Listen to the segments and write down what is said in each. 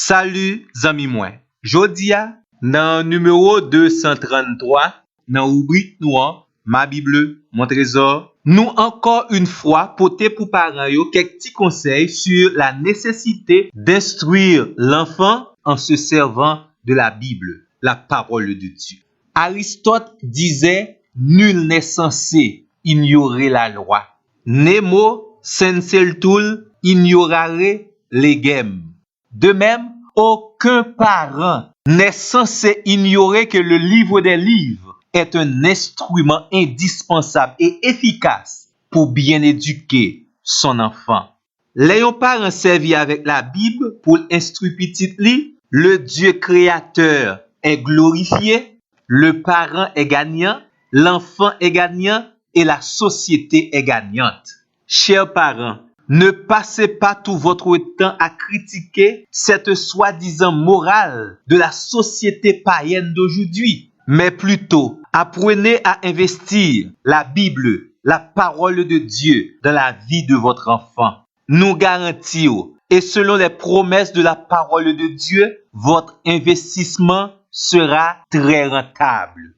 Salut zami mwen. Jodia nan numéro 233 nan rubrique nou an Ma Bible, mon trésor, nous encore une fois porter pour parents yo quelques petits conseils sur la nécessité d'instruire l'enfant en se servant de la Bible, la parole de Dieu. Aristote disait nul n'est censé ignorer la loi. Nemo senseltul ignorare legem. De même, aucun parent n'est censé ignorer que le livre des livres est un instrument indispensable et efficace pour bien éduquer son enfant. Les parents servis avec la Bible pour instruire petit li, le Dieu créateur est glorifié, le parent est gagnant, l'enfant est gagnant et la société est gagnante. Chers parents, ne passez pas tout votre temps à critiquer cette soi-disant morale de la société païenne d'aujourd'hui, mais plutôt apprenez à investir la Bible, la parole de Dieu dans la vie de votre enfant. Nous garantissons, et selon les promesses de la parole de Dieu, votre investissement sera très rentable.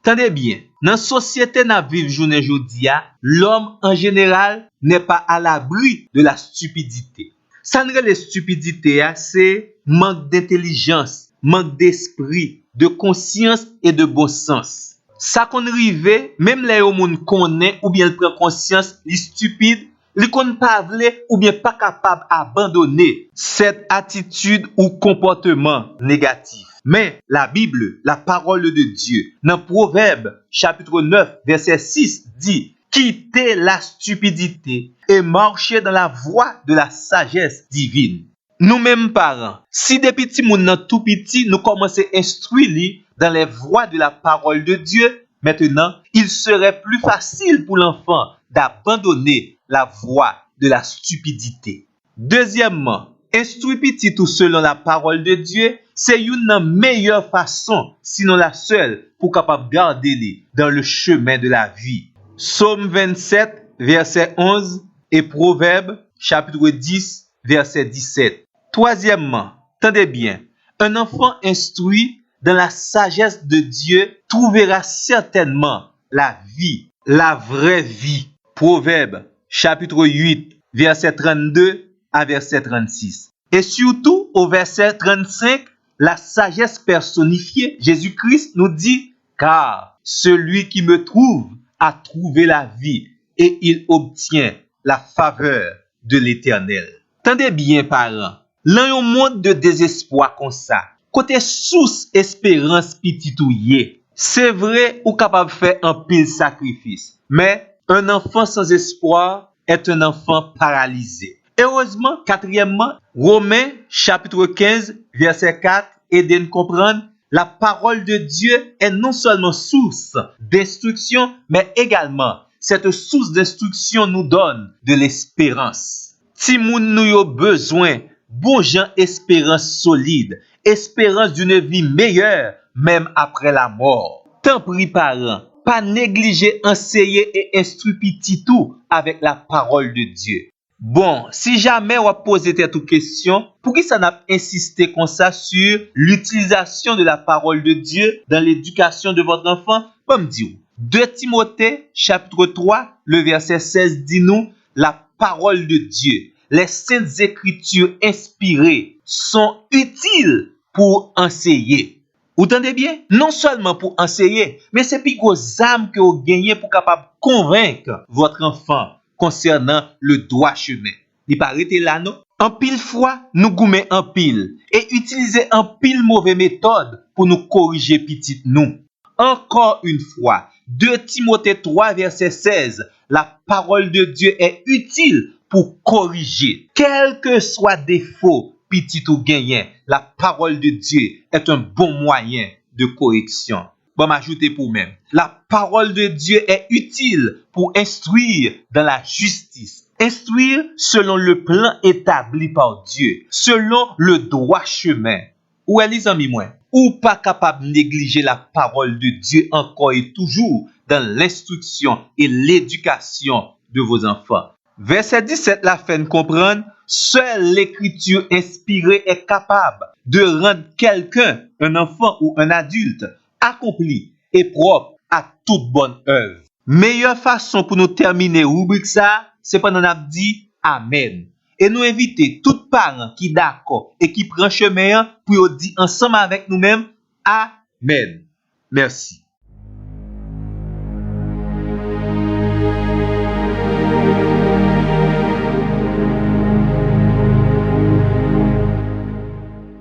Tendez bien, dans la société na vive journée jodia, l'homme en général n'est pas à l'abri de la stupidité. Ça ne la stupidité, c'est manque d'intelligence, manque d'esprit, de conscience et de bon sens. Ça qu'on rive, même les gens connaissent ou bien prend conscience, les stupides, les qu'on pas vle ou bien pas capable d'abandonner cette attitude ou comportement négatif. Mais la Bible, la parole de Dieu, dans Proverbe, chapitre 9, verset 6, dit « Quittez la stupidité et marchez dans la voie de la sagesse divine. » Nous-mêmes parents, si des petits moun tout petit, nous commençons à instruire dans les voies de la parole de Dieu, maintenant, il serait plus facile pour l'enfant d'abandonner la voie de la stupidité. Deuxièmement, instruire petit tout selon la parole de Dieu, c'est une meilleure façon, sinon la seule, pour capable garder les dans le chemin de la vie. Psaume 27, verset 11 et Proverbe, chapitre 10, verset 17. Troisièmement, tendez bien, un enfant instruit dans la sagesse de Dieu trouvera certainement la vie, la vraie vie. Proverbe, chapitre 8, verset 32 à verset 36. Et surtout, au verset 35, la sagesse personnifiée, Jésus-Christ nous dit « Car celui qui me trouve a trouvé la vie et il obtient la faveur de l'Éternel. » Tendez bien, parents, dans un monde de désespoir comme ça, côté source espérance pititouye, c'est vrai ou capable de faire un pile sacrifice, mais un enfant sans espoir est un enfant paralysé. Heureusement, quatrièmement, Romains chapitre 15, verset 4, aide à nous comprendre, la parole de Dieu est non seulement source d'instruction, mais également, cette source d'instruction nous donne de l'espérance. Si nous avons besoin, bon gens espérance solide, espérance d'une vie meilleure, même après la mort. Tant pis parents, pas négliger enseigner et instruire petit tout avec la parole de Dieu. Bon, si jamais on a posé cette question, pour qui ça n'a insisté comme ça sur l'utilisation de la parole de Dieu dans l'éducation de votre enfant? Comme dit, 2 Timothée, chapitre 3, le verset 16 dit nous, la parole de Dieu, les saintes écritures inspirées sont utiles pour enseigner. Vous entendez bien? Non seulement pour enseigner, mais c'est plus gros âme que vous gagnez pour capable convaincre votre enfant concernant le droit chemin. Il paraît là, non? En pile fois, nous goumons en pile et utiliser en pile mauvaise méthode pour nous corriger petit nous. Encore une fois, 2 Timothée 3, verset 16, la parole de Dieu est utile pour corriger. Quel que soit défaut, petit ou gagnant, la parole de Dieu est un bon moyen de correction. Bon, m'ajouter pour même. La parole de Dieu est utile pour instruire dans la justice. Instruire selon le plan établi par Dieu, selon le droit chemin. Ou les amis moi, ou pas capable de négliger la parole de Dieu encore et toujours dans l'instruction et l'éducation de vos enfants. Verset 17 la fait comprendre, seule l'écriture inspirée est capable de rendre quelqu'un, un enfant ou un adulte, accompli et propre à toute bonne œuvre. Meilleure façon pour nous terminer rubrique ça, c'est pendant qu'on a dit Amen. Et nous inviter tous parents qui d'accord et qui prend chemin pour dire ensemble avec nous-mêmes Amen. Merci.